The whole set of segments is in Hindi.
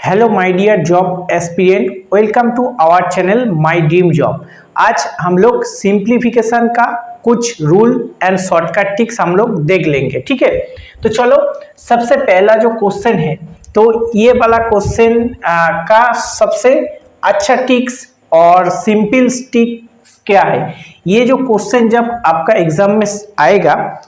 Hello my dear job aspirant, welcome to our channel my dream job. आज हम लोग सिंप्लीफिकेशन का कुछ रूल एंड शॉर्टकट टिक्स हम लोग देख लेंगे। ठीक है, तो चलो सबसे पहला जो क्वेश्चन है, तो ये वाला क्वेश्चन का सबसे अच्छा टिक्स और सिंपल टिक्स क्या है। ये जो क्वेश्चन जब आपका एग्जाम में आएगा,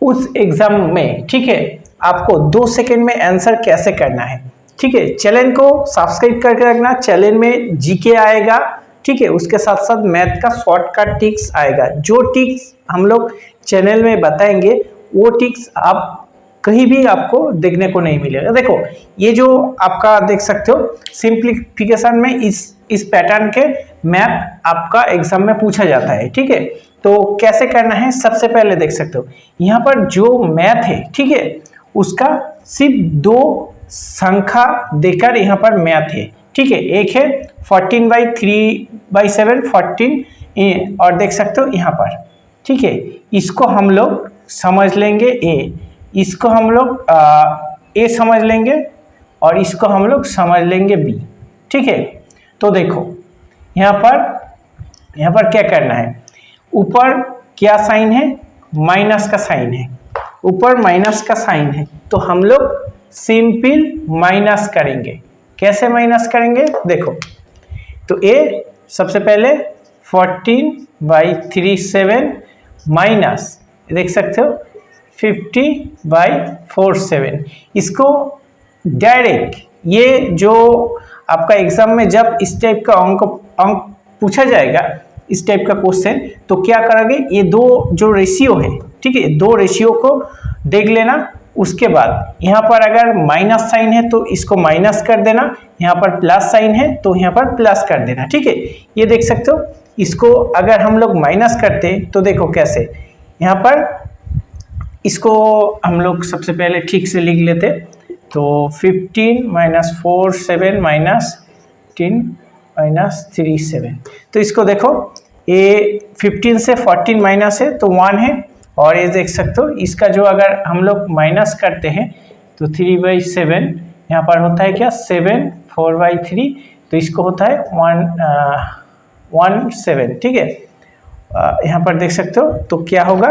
उस एग्जाम में ठीक है आपको 2 सेकेंड में आंसर कैसे करना है। ठीक है, चैनल को सब्सक्राइब करके रखना। चैनल में जीके आएगा, ठीक है, उसके साथ साथ मैथ का शॉर्टकट टिक्स आएगा। जो टिक्स हम लोग चैनल में बताएंगे वो टिक्स आप कहीं भी आपको देखने को नहीं मिलेगा। देखो ये जो आपका देख सकते हो सिंप्लीफिकेशन में इस पैटर्न के मैथ आपका एग्जाम में पूछा जाता है। ठीक है, तो कैसे करना है सबसे पहले देख सकते हो, यहाँ पर जो मैथ है ठीक है उसका सिर्फ 2 संख्या देकर यहाँ पर मैथ है। ठीक है, एक है 14/3/7 14 और देख सकते हो यहाँ पर। ठीक है, इसको हम लोग समझ लेंगे ए, इसको हम लोग ए समझ लेंगे और इसको हम लोग समझ लेंगे बी। ठीक है, तो देखो यहाँ पर क्या करना है, ऊपर क्या साइन है, माइनस का साइन है, ऊपर माइनस का साइन है, तो हम लोग सिंपल माइनस करेंगे। कैसे माइनस करेंगे देखो, तो ए सबसे पहले 14/37 माइनस देख सकते हो 50/47। इसको डायरेक्ट ये जो आपका एग्जाम में जब इस टाइप का अंक पूछा जाएगा, इस टाइप का क्वेश्चन, तो क्या करोगे, ये 2 जो रेशियो है ठीक है 2 रेशियो को देख लेना। उसके बाद यहाँ पर अगर माइनस साइन है तो इसको माइनस कर देना, यहाँ पर प्लस साइन है तो यहाँ पर प्लस कर देना। ठीक है, ये देख सकते हो, इसको अगर हम लोग माइनस करते तो देखो कैसे, यहाँ पर इसको हम लोग सबसे पहले ठीक से लिख लेते, तो 15 - 4 7 -10 - 3 7। तो इसको देखो, ये 15 से 14 माइनस है तो 1 है, और ये देख सकते हो इसका जो अगर हम लोग माइनस करते हैं तो 3/7 यहाँ पर होता है क्या 7, 4/3, तो इसको होता है 117। ठीक है, यहाँ पर देख सकते हो तो क्या होगा,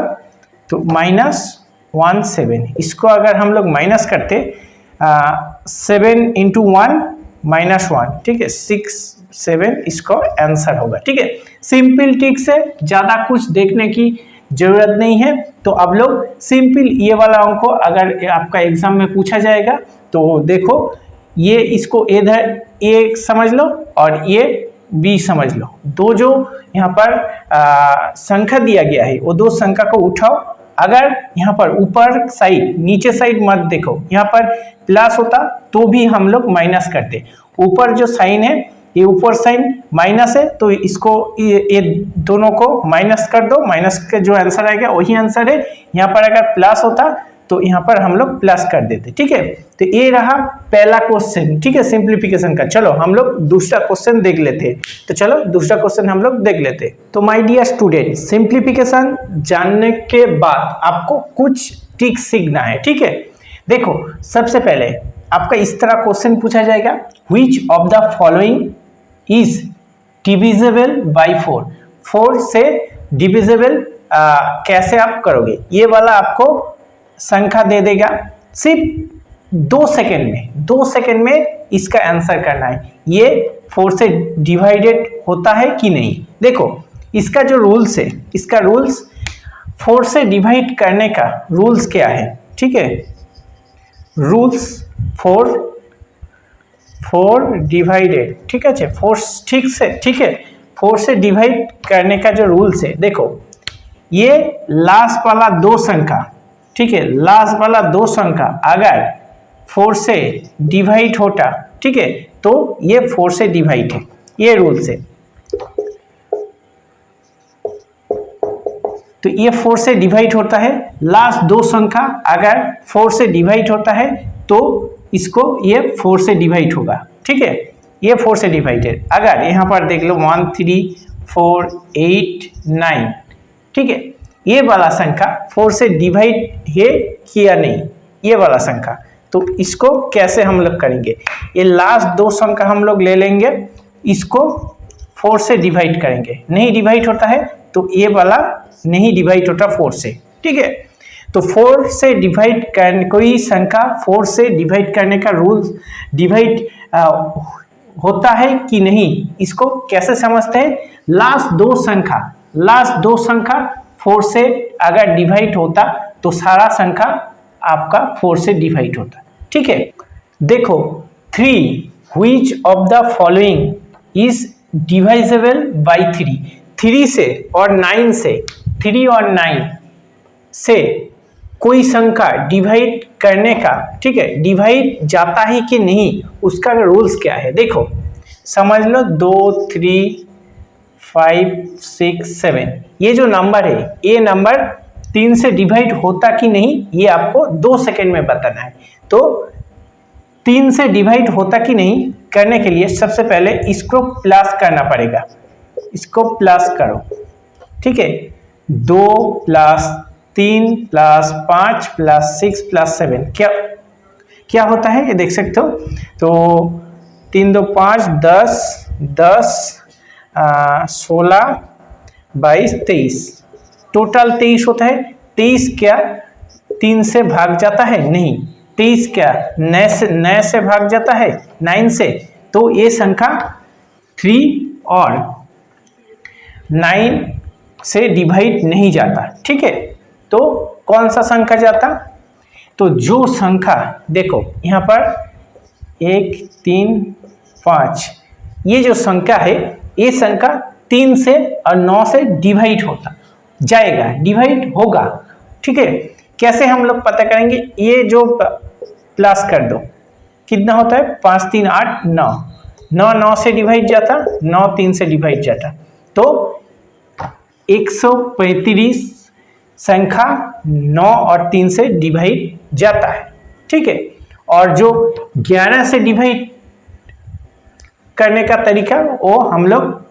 तो -17। इसको अगर हम लोग माइनस करते 7 × 1 -1, ठीक है 6 7 इसको आंसर होगा। ठीक है, सिंपल टिक से ज़्यादा कुछ देखने की जरूरत नहीं है। तो अब लोग सिंपल ये वाला अंक को अगर आपका एग्जाम में पूछा जाएगा तो देखो, ये इसको इधर ए समझ लो और ये बी समझ लो। 2 जो यहाँ पर संख्या दिया गया है वो 2 संख्या को उठाओ। अगर यहाँ पर ऊपर साइड नीचे साइड मत देखो, यहाँ पर प्लस होता तो भी हम लोग माइनस करते। ऊपर जो साइन है ये ऊपर साइन माइनस है तो इसको ये दोनों को माइनस कर दो, माइनस का जो आंसर आएगा वही आंसर है। यहाँ पर अगर प्लस होता तो यहाँ पर हम लोग प्लस कर देते। ठीक है, तो ये रहा पहला क्वेश्चन। ठीक है, सिंप्लीफिकेशन का। चलो हम लोग दूसरा क्वेश्चन देख लेते। तो चलो दूसरा क्वेश्चन हम लोग देख लेते। तो माय डियर स्टूडेंट, सिंप्लीफिकेशन जानने के बाद आपको कुछ ट्रिक सीखना है। ठीक है, देखो सबसे पहले आपका इस तरह क्वेश्चन पूछा जाएगा, which of the following is divisible by 4। 4 से डिविजिबल कैसे आप करोगे, ये वाला आपको संख्या दे देगा। सिर्फ 2 सेकेंड में इसका आंसर करना है, ये 4 से डिवाइडेड होता है कि नहीं। देखो इसका जो रूल्स है, इसका रूल्स 4 से डिवाइड करने का रूल्स क्या है। ठीक है, रूल्स 4 डिवाइडेड, ठीक है 4 ठीक है 4 से डिवाइड करने का जो रूल्स है, देखो ये लास्ट वाला 2 संख्या, ठीक है लास्ट वाला 2 संख्या अगर 4 से डिवाइड होता, ठीक है तो ये 4 से डिवाइड है, ये रूल्स है। तो ये 4 से डिवाइड होता है, लास्ट 2 संख्या अगर 4 से डिवाइड होता है तो इसको ये 4 से डिवाइड होगा। ठीक है, ये 4 से डिवाइडेड। अगर यहाँ पर देख लो 1 3 4 8 9, ठीक है ये वाला संख्या 4 से डिवाइड है किया नहीं, ये वाला संख्या तो इसको कैसे हम लोग करेंगे, ये लास्ट दो संख्या हम लोग ले लेंगे, इसको 4 से डिवाइड करेंगे। नहीं डिवाइड होता है तो ये वाला नहीं डिवाइड होता 4 से, ठीक है। तो 4 से डिवाइड करने, कोई संख्या 4 से डिवाइड करने का रूल डिवाइड होता है कि नहीं, इसको कैसे समझते हैं। लास्ट दो संख्या 4 से अगर डिवाइड होता तो सारा संख्या आपका 4 से डिवाइड होता, ठीक है। देखो 3 which of the following is divisible by 3 से और 9 से, 3 और 9 से कोई संख्या डिवाइड करने का, ठीक है, डिवाइड जाता है कि नहीं, उसका रूल्स क्या है। देखो समझ लो 2 3 5 6 7 ये जो नंबर है, ये नंबर 3 से डिवाइड होता कि नहीं, ये आपको 2 सेकेंड में बताना है। तो 3 से डिवाइड होता कि नहीं करने के लिए सबसे पहले इसको प्लस करना पड़ेगा, इसको प्लस करो, ठीक है। 2 + 3 + 5 + 6 + 7 क्या होता है ये देख सकते हो। तो 3 2 5 10 10 16 22 23 टोटल 23 होता है। 23 क्या 3 से भाग जाता है, नहीं। 23 क्या 9 से भाग जाता है, 9 से। तो ये संख्या 3 और 9 से डिवाइड नहीं जाता, ठीक है। तो कौन सा संख्या जाता, तो जो संख्या देखो यहाँ पर 1 3 5 ये जो संख्या है, ये संख्या 3 से और 9 से डिवाइड होता जाएगा, डिवाइड होगा, ठीक है। कैसे हम लोग पता करेंगे, ये जो प्लस कर दो कितना होता है 5 3 8 9 9 9 से डिवाइड जाता, 9 3 से डिवाइड जाता, तो 135 संख्या 9 और 3 से डिवाइड जाता है, ठीक है। और जो 11 से डिवाइड करने का तरीका वो हम लोग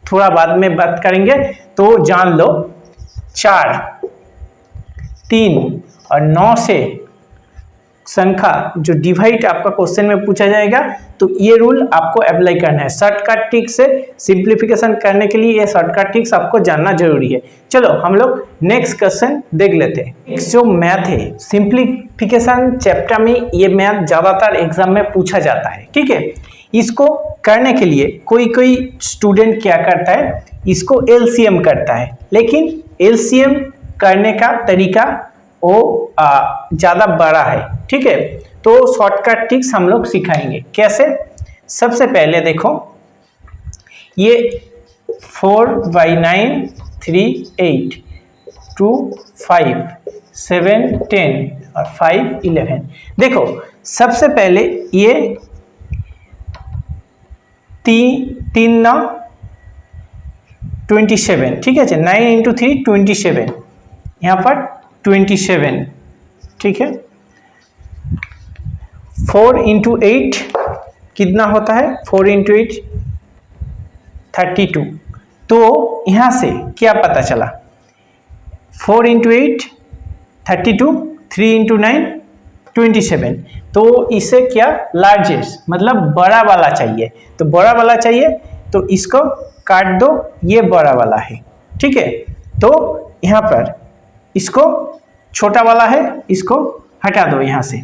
थोड़ा बाद में बात करेंगे। तो जान लो 4 3 और 9 से संख्या जो डिवाइड आपका क्वेश्चन में पूछा जाएगा, तो ये रूल आपको अप्लाई करना है। शॉर्टकट ट्रिक से सिंप्लीफिकेशन करने के लिए ये शॉर्टकट ट्रिक्स आपको जानना जरूरी है। चलो हम लोग नेक्स्ट क्वेश्चन देख लेते हैं। नेक्स्ट जो मैथ है, सिंप्लीफिकेशन चैप्टर में ये मैथ ज्यादातर एग्जाम में पूछा जाता है, ठीक है। इसको करने के लिए कोई स्टूडेंट क्या करता है, इसको एलसीएम करता है, लेकिन एलसीएम करने का तरीका वो ज़्यादा बड़ा है, ठीक है। तो शॉर्टकट ट्रिक्स हम लोग सिखाएंगे कैसे। सबसे पहले देखो ये 4/9 3 8 2 5 7 10 और 5 11। देखो सबसे पहले ये 3 9 27, ठीक है। 9 × 3 27, यहाँ पर 27, ठीक है। 4 × 8 कितना होता है, 4 × 8 32। तो यहाँ से क्या पता चला, 4 × 8 32, 3 × 9 27। तो इसे क्या लार्जेस्ट मतलब बड़ा वाला चाहिए, तो बड़ा वाला चाहिए तो इसको काट दो, ये बड़ा वाला है, ठीक है। तो यहाँ पर इसको छोटा वाला है, इसको हटा दो यहाँ से।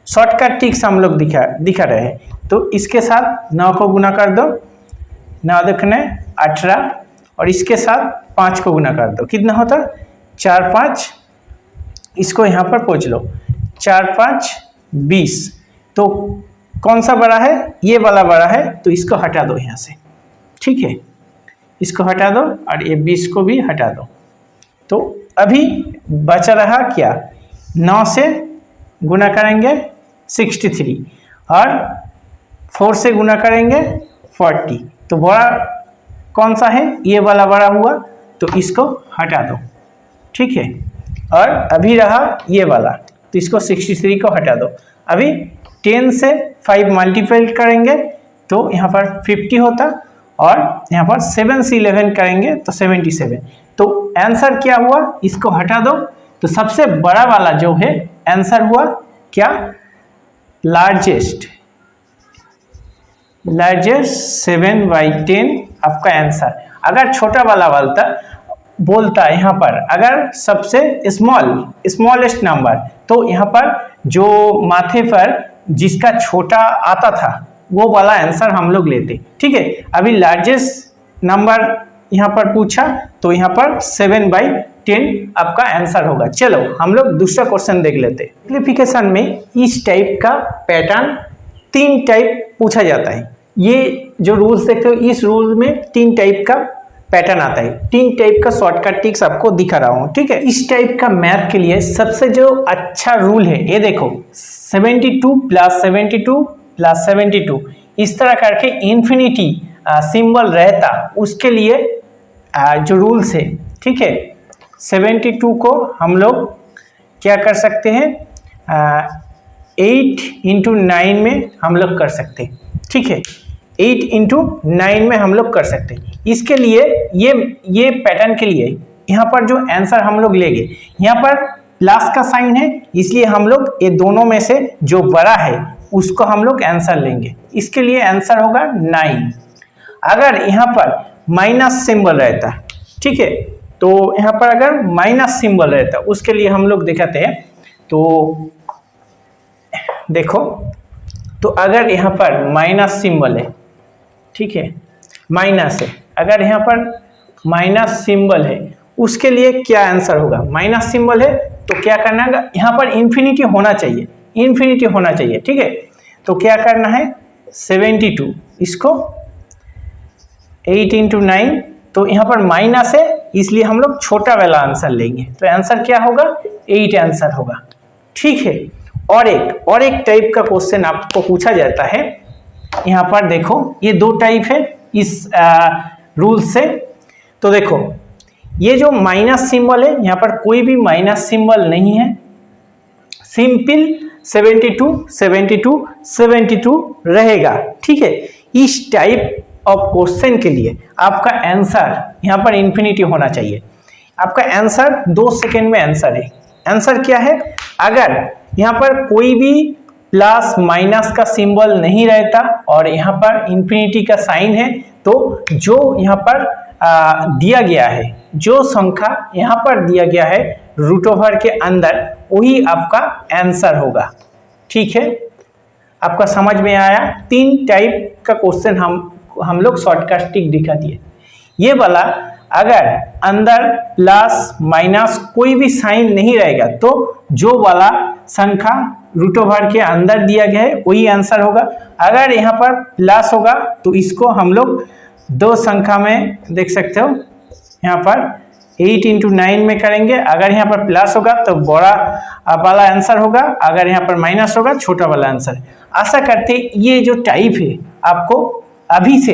शॉर्टकट ट्रिक्स हम लोग दिखा रहे हैं। तो इसके साथ 9 को गुना कर दो, 9 देखने 18, और इसके साथ 5 को गुना कर दो, कितना होता 4 5, इसको यहाँ पर पहुँच लो, 4 5 20। तो कौन सा बड़ा है, ये वाला बड़ा है, तो इसको हटा दो यहाँ से, ठीक है। इसको हटा दो और ये 20 को भी हटा दो। तो अभी बचा रहा क्या, 9 से गुना करेंगे 63 और 4 से गुना करेंगे 40। तो बड़ा कौन सा है, ये वाला बड़ा हुआ, तो इसको हटा दो, ठीक है। और अभी रहा ये वाला, तो इसको 63 को हटा दो। अभी 10 से 5 मल्टीप्लाई करेंगे तो यहाँ पर 50 होता, और यहाँ पर 7 से 11 करेंगे तो 77। तो आंसर क्या हुआ, इसको हटा दो, तो सबसे बड़ा वाला जो है आंसर हुआ क्या लार्जेस्ट 7/10 आपका आंसर। अगर छोटा वाला बोलता है यहाँ पर अगर सबसे स्मॉलेस्ट नंबर, तो यहाँ पर जो माथे पर जिसका छोटा आता था वो वाला आंसर हम लोग लेते। ठीक है, अभी लार्जेस्ट नंबर यहाँ पर पूछा तो यहाँ पर 7/10 आपका आंसर होगा। चलो हम लोग दूसरा क्वेश्चन देख लेते। सिंप्लीफिकेशन में इस टाइप का पैटर्न 3 टाइप पूछा जाता है। ये जो रूल्स देखते हो इस रूल में 3 टाइप का पैटर्न आता है। 3 टाइप का शॉर्टकट ट्रिक्स आपको दिखा रहा हूँ। ठीक है, इस टाइप का मैथ के लिए सबसे जो अच्छा रूल है ये देखो 72 + 72 + 72 इस तरह करके इन्फिनिटी सिंबल रहता, उसके लिए जो रूल्स है। ठीक है, 72 को हम लोग क्या कर सकते हैं 8 × 9 में हम लोग कर सकते हैं। ठीक है, 8 × 9 में हम लोग कर सकते हैं। इसके लिए ये पैटर्न के लिए यहाँ पर जो आंसर हम लोग लेंगे, यहाँ पर प्लस का साइन है इसलिए हम लोग ये दोनों में से जो बड़ा है उसको हम लोग आंसर लेंगे। इसके लिए आंसर होगा 9। अगर यहाँ पर माइनस सिंबल रहता, ठीक है, तो यहाँ पर अगर माइनस सिंबल रहता उसके लिए हम लोग दिखाते हैं। तो देखो, तो अगर यहाँ पर माइनस सिंबल है, ठीक है, माइनस है, अगर यहाँ पर माइनस सिंबल है उसके लिए क्या आंसर होगा। माइनस सिंबल है तो क्या करना है, यहाँ पर इन्फिनिटी होना चाहिए, इन्फिनिटी होना चाहिए। ठीक है, तो क्या करना है 72 इसको 8 × 9, तो यहाँ पर माइनस है इसलिए हम लोग छोटा वाला आंसर लेंगे। तो आंसर क्या होगा 8 आंसर होगा। ठीक है, और एक टाइप का क्वेश्चन आपको पूछा जाता है। यहाँ पर देखो ये 2 टाइप है इस रूल से। तो देखो ये जो माइनस सिंबल है यहाँ पर कोई भी माइनस सिंबल नहीं है, सिंपल 72 72 72 रहेगा। ठीक है, इस टाइप ऑफ क्वेश्चन के लिए आपका आंसर यहाँ पर इन्फिनिटी होना चाहिए। आपका आंसर 2 सेकेंड में आंसर है। आंसर क्या है, अगर यहाँ पर कोई भी प्लस माइनस का सिंबल नहीं रहता और यहाँ पर इन्फिनिटी का साइन है, तो जो यहाँ पर दिया गया है, जो संख्या यहाँ पर दिया गया है रूट ओवर के अंदर, वही आपका आंसर होगा। ठीक है, आपका समझ में आया। 3 टाइप का क्वेश्चन हम लोग शॉर्टकट ट्रिक दिखा दिए। ये वाला अगर अंदर प्लस माइनस कोई भी साइन नहीं रहेगा तो जो वाला संख्या रूट ओवर के अंदर दिया गया है वही आंसर होगा। अगर यहाँ पर प्लस होगा तो इसको हम लोग 2 संख्या में देख सकते हो, यहाँ पर 8 × 9 में करेंगे। अगर यहाँ पर प्लस होगा तो बड़ा वाला आंसर होगा, अगर यहाँ पर माइनस होगा छोटा वाला आंसर। आशा करते ये जो टाइप है आपको अभी से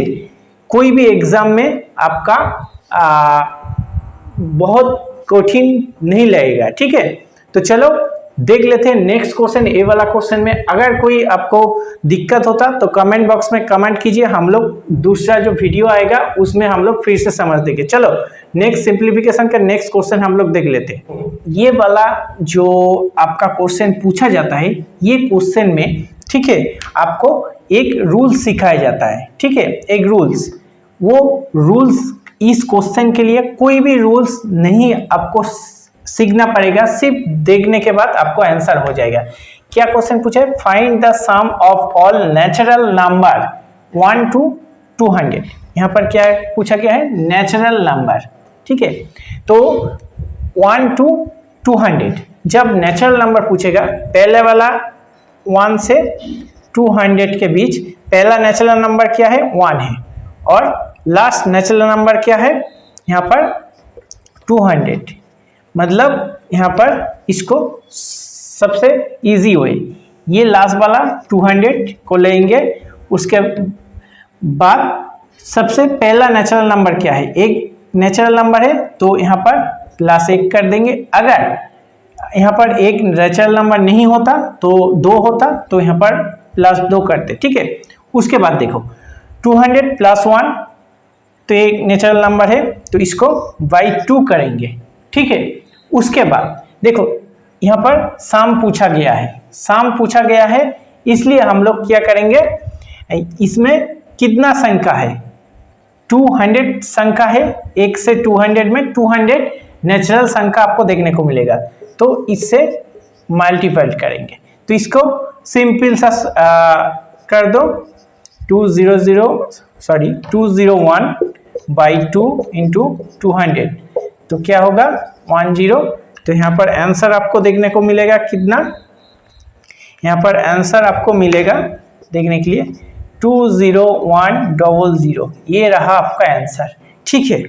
कोई भी एग्जाम में आपका बहुत कठिन नहीं लगेगा। ठीक है, तो चलो देख लेते हैं नेक्स्ट क्वेश्चन। ए वाला क्वेश्चन में अगर कोई आपको दिक्कत होता तो कमेंट बॉक्स में कमेंट कीजिए, हम लोग दूसरा जो वीडियो आएगा उसमें हम लोग फिर से समझ देंगे। चलो नेक्स्ट सिंप्लीफिकेशन का नेक्स्ट क्वेश्चन हम लोग देख लेते हैं। ये वाला जो आपका क्वेश्चन पूछा जाता है, ये क्वेश्चन में ठीक है आपको एक रूल सिखाया जाता है। ठीक है, एक रूल्स, वो रूल्स इस क्वेश्चन के लिए कोई भी रूल्स नहीं आपको सीखना पड़ेगा, सिर्फ देखने के बाद आपको आंसर हो जाएगा। क्या क्वेश्चन पूछा है, find the sum of all natural number 1 to 200। यहाँ पर क्या पूछा गया है, नेचुरल नंबर। ठीक है, तो 1 to 200 जब नेचुरल नंबर पूछेगा, पहले वाला 1 से 200 के बीच पहला नेचुरल नंबर क्या है 1 है, और लास्ट नेचुरल नंबर क्या है यहाँ पर 200। मतलब यहाँ पर इसको सबसे इजी हुए ये लास्ट वाला 200 को लेंगे। उसके बाद सबसे पहला नेचुरल नंबर क्या है, एक नेचुरल नंबर है तो यहाँ पर +1 कर देंगे। अगर यहाँ पर एक नेचुरल नंबर नहीं होता तो 2 होता तो यहाँ पर +2 करते। ठीक है, उसके बाद देखो 200 + 1 तो एक नेचुरल नंबर है तो इसको बाई 2 करेंगे। ठीक है, उसके बाद देखो यहाँ पर सम पूछा गया है, सम पूछा गया है इसलिए हम लोग क्या करेंगे, इसमें कितना संख्या है, 200 संख्या है, 1 से 200 में 200 नेचुरल संख्या आपको देखने को मिलेगा, तो इससे मल्टीप्लाई करेंगे। तो इसको सिंपल सा कर दो, 201 बाई 2 इंटू 200, तो क्या होगा 10। तो यहाँ पर आंसर आपको देखने को मिलेगा कितना, यहाँ पर आंसर आपको मिलेगा देखने के लिए 20100, ये रहा आपका आंसर। ठीक है,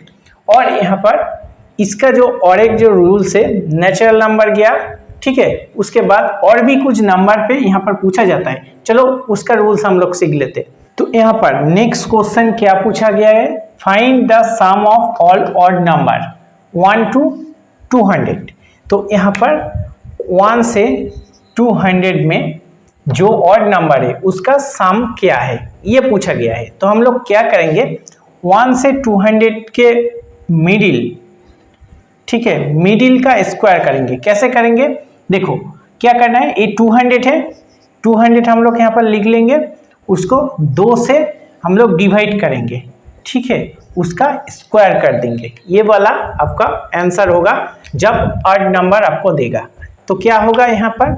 और यहाँ पर इसका जो और एक जो रूल्स है, नेचुरल नंबर गया, ठीक है, उसके बाद और भी कुछ नंबर पे यहाँ पर पूछा जाता है, चलो उसका रूल्स हम लोग सीख लेते हैं। तो यहाँ पर नेक्स्ट क्वेश्चन क्या पूछा गया है, find the sum of all odd number 1 to 200। तो यहाँ पर 1 से 200 में जो ऑड नंबर है उसका सम क्या है, ये पूछा गया है। तो हम लोग क्या करेंगे, 1 से 200 के मिडिल, ठीक है, मिडिल का स्क्वायर करेंगे। कैसे करेंगे, देखो क्या करना है, ये 200 है, 200 हम लोग यहाँ पर लिख लेंगे, उसको 2 से हम लोग डिवाइड करेंगे, ठीक है, उसका स्क्वायर कर देंगे। ये वाला आपका आंसर होगा जब ऑड नंबर आपको देगा। तो क्या होगा यहाँ पर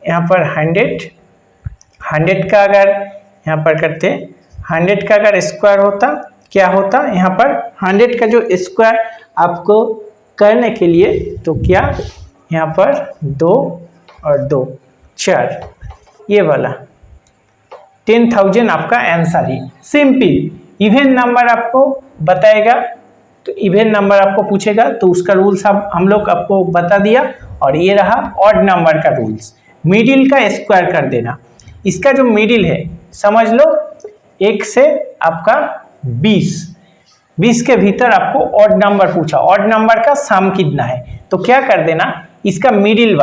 100 का अगर यहाँ पर करते, 100 का अगर स्क्वायर होता क्या होता, यहाँ पर 100 का जो स्क्वायर आपको करने के लिए, तो क्या यहाँ पर 2 और 2 4, ये वाला 10,000 आपका आंसर ही। सिंपल इवन नंबर आपको बताएगा, तो इवन नंबर आपको पूछेगा तो उसका रूल्स हम लोग आपको बता दिया। और ये रहा ऑड नंबर का रूल्स, मिडिल का स्क्वायर कर देना। इसका जो मिडिल है समझ लो 1 से आपका 20 के भीतर आपको ऑड नंबर पूछा, ऑड नंबर का सम कितना है, तो क्या कर देना, इसका मिडिल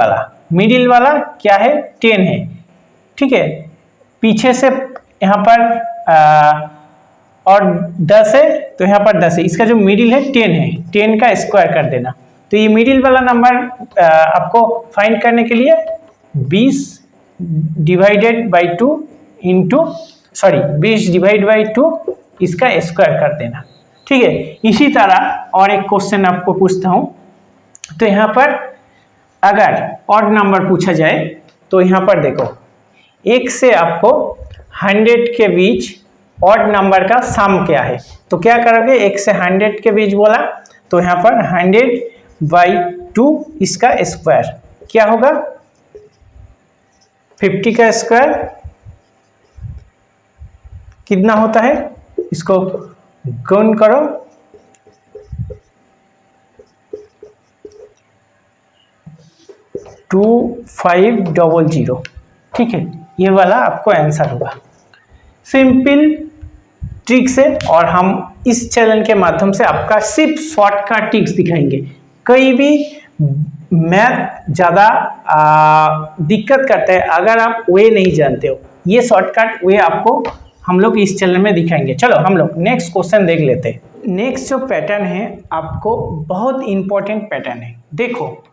वाला क्या है 10 है, ठीक है, पीछे से यहाँ पर और 10 है, तो यहाँ पर 10 है, इसका जो मिडिल है 10 है, 10 का स्क्वायर कर देना। तो ये मिडिल वाला नंबर आपको फाइंड करने के लिए 20 डिवाइडेड बाई 2 इसका स्क्वायर कर देना, ठीक है। इसी तरह और एक क्वेश्चन आपको पूछता हूं, तो यहाँ पर अगर ऑड नंबर पूछा जाए, तो यहाँ पर देखो 1 से आपको 100 के बीच ऑड नंबर का सम क्या है, तो क्या करोगे, 1 से 100 के बीच बोला, तो यहाँ पर 100/2 इसका स्क्वायर क्या होगा 50 का स्क्वायर कितना होता है, इसको गुण करो, 2500, ठीक है, ये वाला आपको आंसर होगा। सिंपल ट्रिक से, और हम इस चैनल के माध्यम से आपका सिर्फ शॉर्टकट ट्रिक्स दिखाएंगे। कहीं भी मैथ ज़्यादा दिक्कत करता है अगर आप वे नहीं जानते हो, ये शॉर्टकट वे आपको हम लोग इस चैनल में दिखाएंगे। चलो हम लोग नेक्स्ट क्वेश्चन देख लेते हैं। नेक्स्ट जो पैटर्न है आपको बहुत इंपॉर्टेंट पैटर्न है। देखो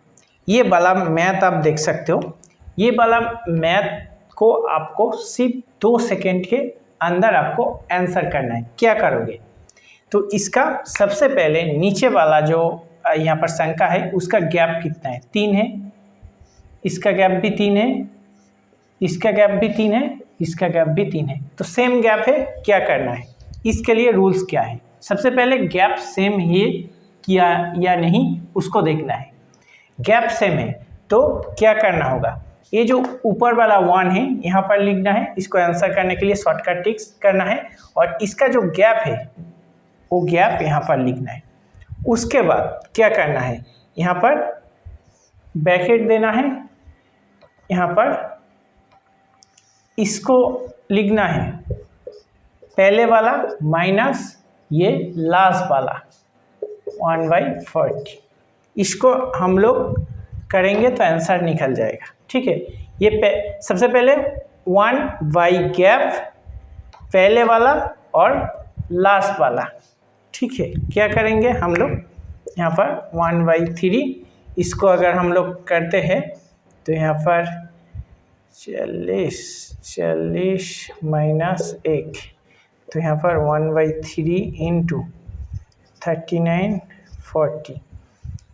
ये वाला मैथ आप देख सकते हो, ये वाला मैथ को आपको सिर्फ 2 सेकेंड के अंदर आपको आंसर करना है। क्या करोगे, तो इसका सबसे पहले नीचे वाला जो यहाँ पर संख्या है उसका गैप कितना है, 3 है, इसका गैप भी 3 है, इसका गैप भी 3 है, इसका गैप भी 3 है, तो सेम गैप है। क्या करना है, इसके लिए रूल्स क्या है, सबसे पहले गैप सेम है किया या नहीं उसको देखना है। गैप सेम है तो क्या करना होगा, ये जो ऊपर वाला 1 है यहाँ पर लिखना है, इसको आंसर करने के लिए शॉर्टकट ट्रिक्स करना है, और इसका जो गैप है वो गैप यहाँ पर लिखना है। उसके बाद क्या करना है, यहाँ पर ब्रैकेट देना है, यहाँ पर इसको लिखना है पहले वाला माइनस ये लास्ट वाला 1/40, इसको हम लोग करेंगे तो आंसर निकल जाएगा, ठीक है। ये सबसे पहले 1 गैप पहले वाला और लास्ट वाला, ठीक है। क्या करेंगे हम लोग यहाँ पर 1/3, इसको अगर हम लोग करते हैं तो यहाँ पर 40 माइनस 1, तो यहाँ पर 1/3 इंटू 39 40,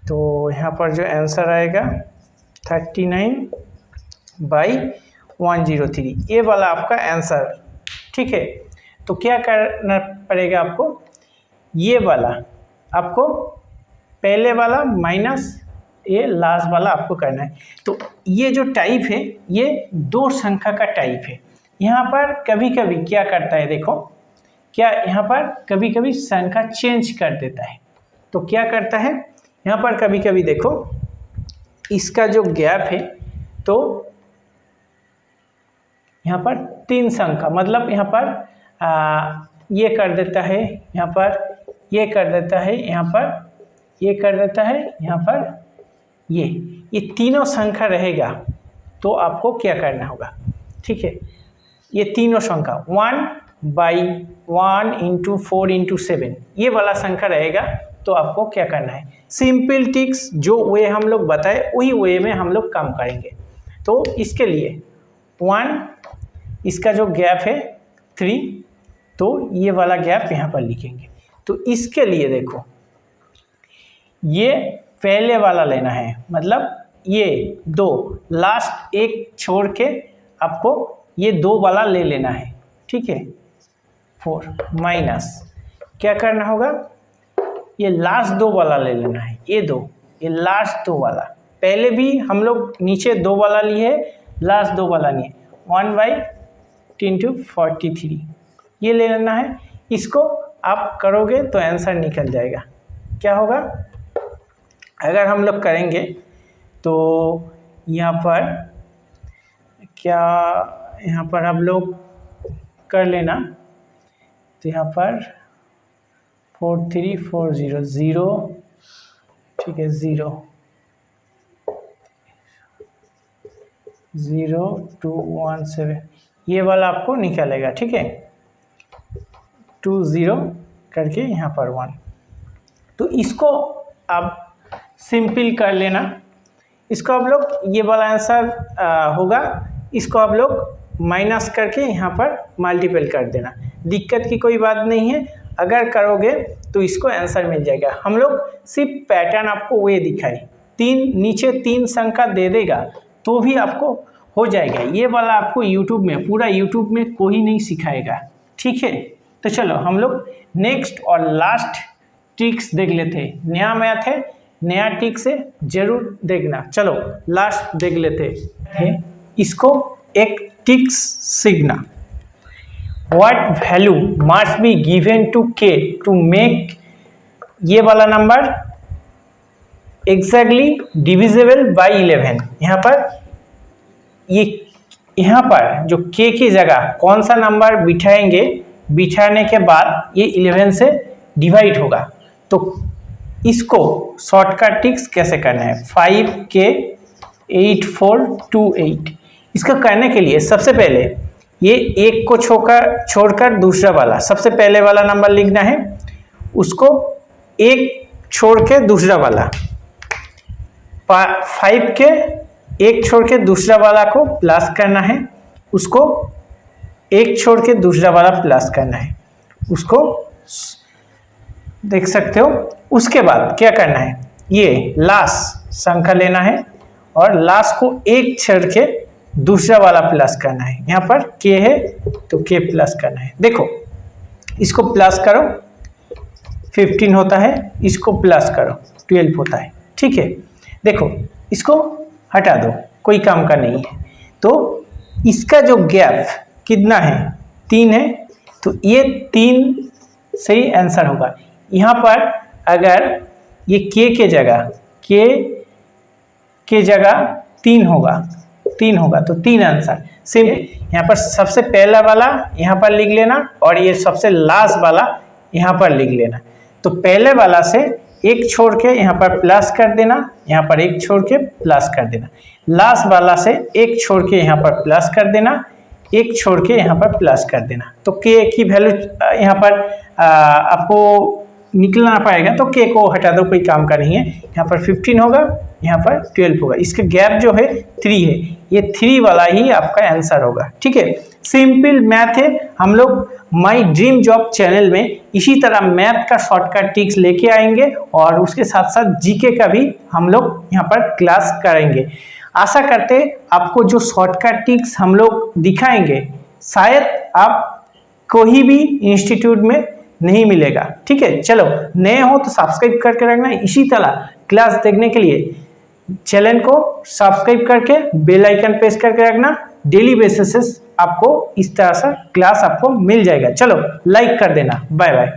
तो यहाँ पर जो आंसर आएगा 39/103, ये वाला आपका आंसर। ठीक है, तो क्या करना पड़ेगा आपको, ये वाला आपको पहले वाला माइनस ये लास्ट वाला आपको करना है। तो ये जो टाइप है ये दो संख्या का टाइप है। यहाँ पर कभी कभी क्या करता है, देखो क्या यहाँ पर कभी कभी संख्या चेंज कर देता है। तो क्या करता है यहाँ पर कभी कभी, देखो इसका जो गैप है, तो यहाँ पर 3 संख्या, मतलब यहाँ पर ये कर देता है, यहाँ पर ये कर देता है, यहाँ पर ये कर देता है, यहाँ पर ये तीनों संख्या रहेगा। तो आपको क्या करना होगा, ठीक है, ये तीनों संख्या 1/1 इंटू 4 इंटू 7 ये वाला संख्या रहेगा। तो आपको क्या करना है, सिंपल ट्रिक्स जो वे हम लोग बताए वही वे में हम लोग काम करेंगे। तो इसके लिए 1, इसका जो गैप है 3, तो ये वाला गैप यहाँ पर लिखेंगे। तो इसके लिए देखो ये पहले वाला लेना है, मतलब ये 2 लास्ट एक छोड़ के आपको ये 2 वाला ले लेना है। ठीक है, 4 माइनस क्या करना होगा, ये लास्ट 2 वाला ले लेना है, ये लास्ट 2 वाला। पहले भी हम लोग नीचे 2 वाला लिए, लास्ट 2 वाला लिए, 1/10⁻43 ये ले लेना है। इसको आप करोगे तो आंसर निकल जाएगा। क्या होगा, अगर हम लोग करेंगे तो यहाँ पर क्या, यहाँ पर हम लोग कर लेना, तो यहाँ पर 43400, ठीक है, 0217 ये वाला आपको निकलेगा। ठीक है, 20 करके यहाँ पर 1, तो इसको आप सिंपल कर लेना। इसको आप लोग ये वाला आंसर होगा, इसको आप लोग माइनस करके यहाँ पर मल्टीपल कर देना, दिक्कत की कोई बात नहीं है। अगर करोगे तो इसको आंसर मिल जाएगा। हम लोग सिर्फ पैटर्न आपको वो दिखाए, 3 नीचे 3 संख्या दे देगा तो भी आपको हो जाएगा। ये वाला आपको यूट्यूब में, पूरा यूट्यूब में कोई नहीं सिखाएगा। ठीक है, तो चलो हम लोग नेक्स्ट और लास्ट ट्रिक्स देख लेते हैं। नया मैथ है, नया ट्रिक से जरूर देखना। चलो लास्ट देख लेते हैं, इसको एक ट्रिक्स सीखना। What value must be given to k to make ये वाला नंबर एग्जैक्टली डिविजिबल बाय 11। यहाँ पर जो k की जगह कौन सा नंबर बिठाएंगे, बिठाने के बाद ये 11 से डिवाइड होगा। तो इसको शॉर्टकट ट्रिक्स कैसे करना है, 5k8428। इसको करने के लिए सबसे पहले ये एक को छोड़कर दूसरा वाला, सबसे पहले वाला नंबर लिखना है, उसको एक छोड़ के दूसरा वाला, 5 के एक छोड़ के दूसरा वाला को प्लस करना है, उसको एक छोड़ के दूसरा वाला प्लस करना है, उसको देख सकते हो। उसके बाद क्या करना है, ये लास्ट संख्या लेना है और लास्ट को एक छोड़ के दूसरा वाला प्लस करना है। यहाँ पर k है तो k प्लस करना है। देखो इसको प्लस करो 15 होता है, इसको प्लस करो 12 होता है। ठीक है, देखो इसको हटा दो, कोई काम का नहीं है। तो इसका जो गैप कितना है, 3 है, तो ये 3 सही आंसर होगा। यहाँ पर अगर ये k के जगह 3 होगा तो 3 आंसर। सिंपल यहाँ पर सबसे पहला वाला यहाँ पर लिख लेना और ये सबसे लास्ट वाला यहाँ पर लिख लेना। तो पहले वाला से एक छोड़ के यहाँ पर प्लस कर देना, यहाँ पर एक छोड़ के प्लस कर देना, लास्ट वाला से एक छोड़ के यहाँ पर प्लस कर देना, एक छोड़ के यहाँ पर प्लस कर देना। तो k की वैल्यू यहाँ पर आपको निकलना पाएगा, तो k को हटा दो, कोई काम का नहीं है। यहाँ पर 15 होगा, यहाँ पर 12 होगा। इसका गैप जो है 3 है, ये 3 वाला ही आपका आंसर होगा। ठीक है, सिंपल मैथ है। हम लोग माय ड्रीम जॉब चैनल में इसी तरह मैथ का शॉर्टकट ट्रिक्स लेके आएंगे और उसके साथ साथ जीके का भी हम लोग यहाँ पर क्लास करेंगे। आशा करते आपको जो शॉर्टकट ट्रिक्स हम लोग दिखाएंगे शायद आप कोई भी इंस्टीट्यूट में नहीं मिलेगा। ठीक है, चलो नए हो तो सब्सक्राइब करके रखना। इसी तरह क्लास देखने के लिए चैनल को सब्सक्राइब करके बेल आइकन प्रेस करके रखना। डेली बेसिस आपको इस तरह से क्लास आपको मिल जाएगा। चलो लाइक कर देना। Bye bye.